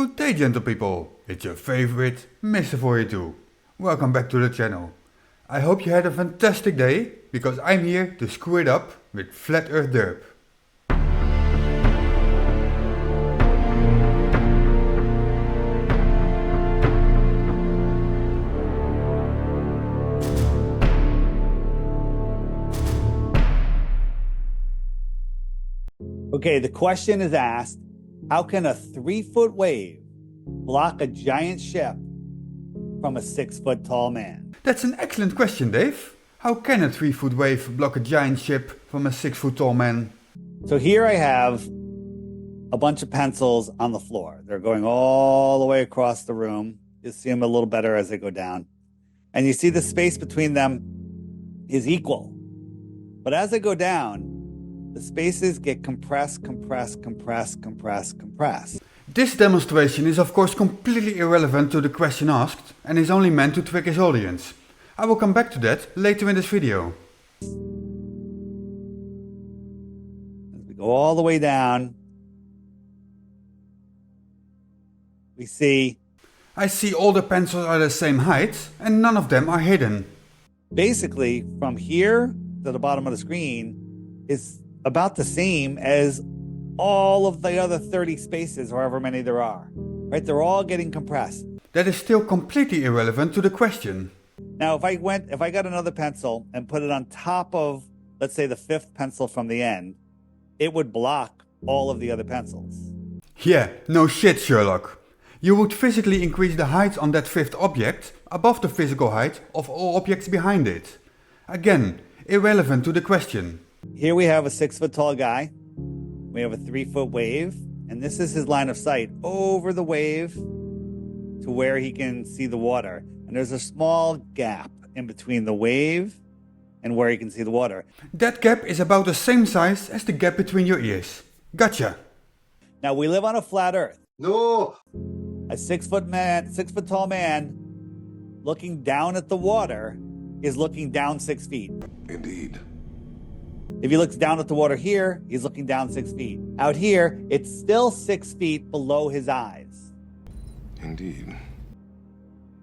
Good day, gentle people, it's your favorite Mr. 42. Welcome back to the channel. I hope you had a fantastic day, because I'm here to screw it up with Flat Earth Derp. Okay, the question is asked, how can a 3-foot wave block a giant ship from a 6-foot tall man? That's an excellent question, Dave. How can a 3-foot wave block a giant ship from a 6-foot tall man? So here I have a bunch of pencils on the floor. They're going all the way across the room. You'll see them a little better as they go down. And you see the space between them is equal. But as they go down, the spaces get compressed. This demonstration is of course completely irrelevant to the question asked and is only meant to trick his audience. I will come back to that later in this video. As we go all the way down, we see... I see all the pencils are the same height and none of them are hidden. Basically, from here to the bottom of the screen is about the same as all of the other 30 spaces, however many there are. Right? They're all getting compressed. That is still completely irrelevant to the question. Now, if I got another pencil and put it on top of, let's say, the 5th pencil from the end, it would block all of the other pencils. Yeah, no shit, Sherlock. You would physically increase the height on that 5th object above the physical height of all objects behind it. Again, irrelevant to the question. Here we have a 6-foot tall guy. We have a 3-foot wave, and this is his line of sight over the wave to where he can see the water. And there's a small gap in between the wave and where he can see the water. That gap is about the same size as the gap between your ears. Gotcha. Now we live on a flat earth. No. A 6-foot tall man looking down at the water is looking down 6 feet. Indeed. If he looks down at the water here, he's looking down 6 feet. Out here, it's still 6 feet below his eyes. Indeed.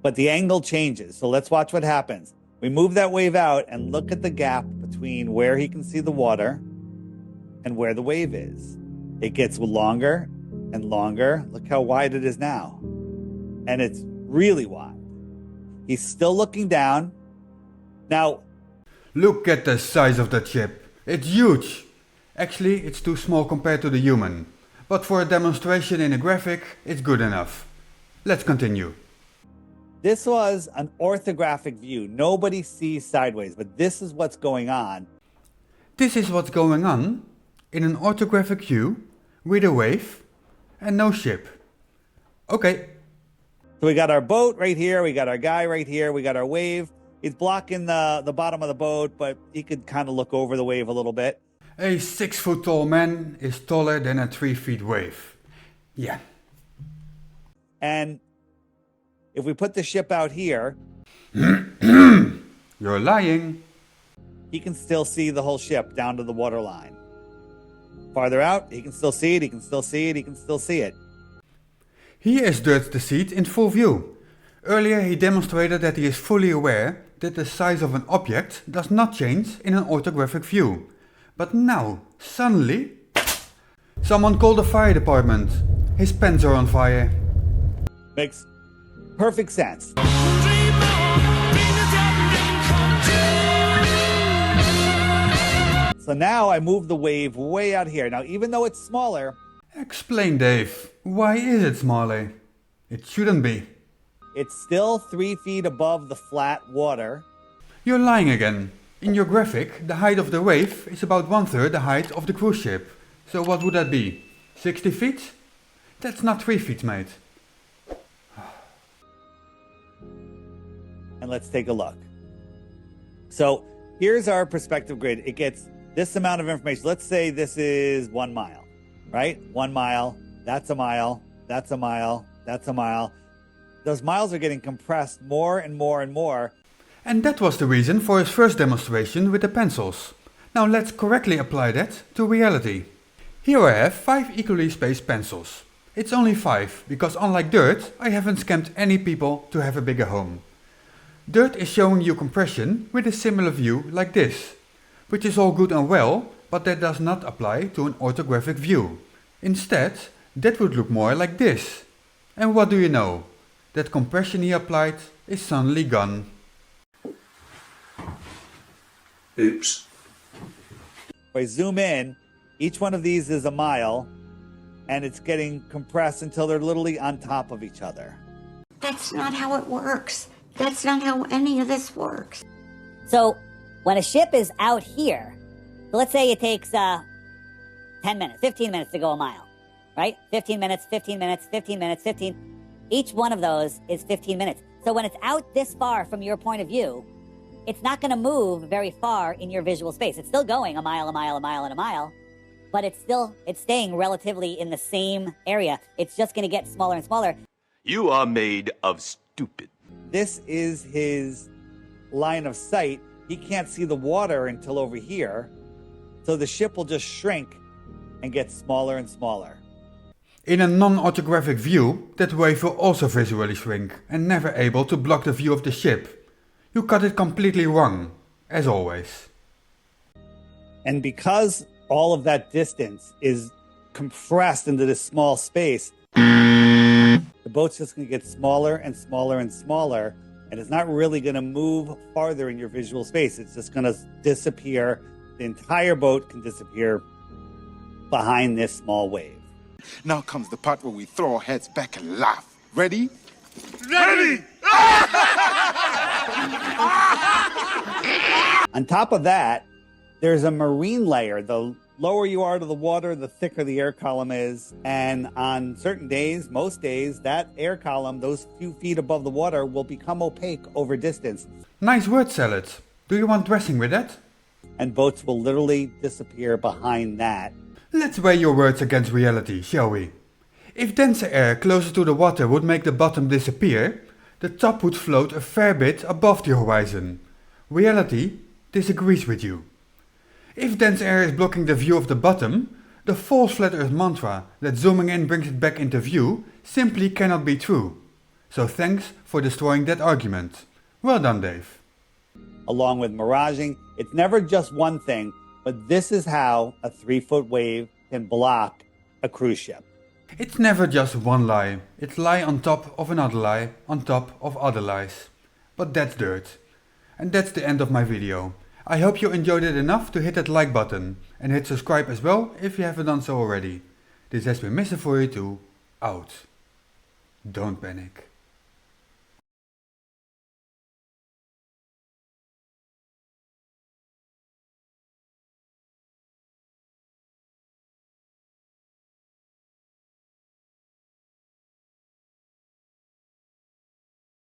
But the angle changes. So let's watch what happens. We move that wave out and look at the gap between where he can see the water and where the wave is. It gets longer and longer. Look how wide it is now. And it's really wide. He's still looking down. Now, look at the size of that ship. It's huge. Actually, it's too small compared to the human. But for a demonstration in a graphic, it's good enough. Let's continue. This was an orthographic view. Nobody sees sideways, but this is what's going on. This is what's going on in an orthographic view with a wave and no ship. Okay. So we got our boat right here. We got our guy right here. We got our wave. He's blocking the bottom of the boat, but he could kind of look over the wave a little bit. A 6-foot tall man is taller than a 3-foot wave. Yeah. And if we put the ship out here... You're lying. He can still see the whole ship down to the water line. Farther out, he can still see it, he can still see it, he can still see it. Here is Dirt's deceit in full view. Earlier he demonstrated that he is fully aware that the size of an object does not change in an orthographic view. But now, suddenly... Someone call the fire department. His pens are on fire. Makes perfect sense. So now I move the wave way out here. Now, even though it's smaller... Explain, Dave. Why is it smaller? It shouldn't be. It's still 3 feet above the flat water. You're lying again. In your graphic, the height of the wave is about 1/3 the height of the cruise ship. So what would that be? 60 feet? That's not 3 feet, mate. And let's take a look. So here's our perspective grid. It gets this amount of information. Let's say this is 1 mile, right? 1 mile, that's a mile, that's a mile, that's a mile. Those miles are getting compressed more and more and more. And that was the reason for his first demonstration with the pencils. Now let's correctly apply that to reality. Here I have 5 equally spaced pencils. It's only 5, because unlike dirt, I haven't scammed any people to have a bigger home. Dirt is showing you compression with a similar view like this, which is all good and well, but that does not apply to an orthographic view. Instead, that would look more like this. And what do you know? That compression he applied is suddenly gone. Oops. If I zoom in, each one of these is a mile, and it's getting compressed until they're literally on top of each other. That's not how it works. That's not how any of this works. So when a ship is out here, so let's say it takes 10 minutes, 15 minutes to go a mile, right? 15 minutes, 15 minutes, 15 minutes, 15. Each one of those is 15 minutes. So when it's out this far from your point of view, it's not going to move very far in your visual space. It's still going a mile, a mile, a mile, and a mile, but it's staying relatively in the same area. It's just going to get smaller and smaller. You are made of stupid. This is his line of sight. He can't see the water until over here. So the ship will just shrink and get smaller and smaller. In a non-orthographic view, that wave will also visually shrink and never able to block the view of the ship. You got it completely wrong, as always. And because all of that distance is compressed into this small space, the boat's just going to get smaller and smaller and smaller, and it's not really going to move farther in your visual space. It's just going to disappear. The entire boat can disappear behind this small wave. Now comes the part where we throw our heads back and laugh. Ready? Ready! On top of that, there's a marine layer. The lower you are to the water, the thicker the air column is. And on certain days, most days, that air column, those few feet above the water, will become opaque over distance. Nice word salad. Do you want dressing with that? And boats will literally disappear behind that. Let's weigh your words against reality, shall we? If denser air closer to the water would make the bottom disappear, the top would float a fair bit above the horizon. Reality disagrees with you. If dense air is blocking the view of the bottom, the false flat earth mantra that zooming in brings it back into view simply cannot be true. So thanks for destroying that argument. Well done, Dave. Along with miraging, it's never just one thing, but this is how a 3-foot wave can block a cruise ship. It's never just one lie. It's lie on top of another lie on top of other lies. But that's dirt. And that's the end of my video. I hope you enjoyed it enough to hit that like button and hit subscribe as well if you haven't done so already. This has been Mr. 42 out. Don't panic.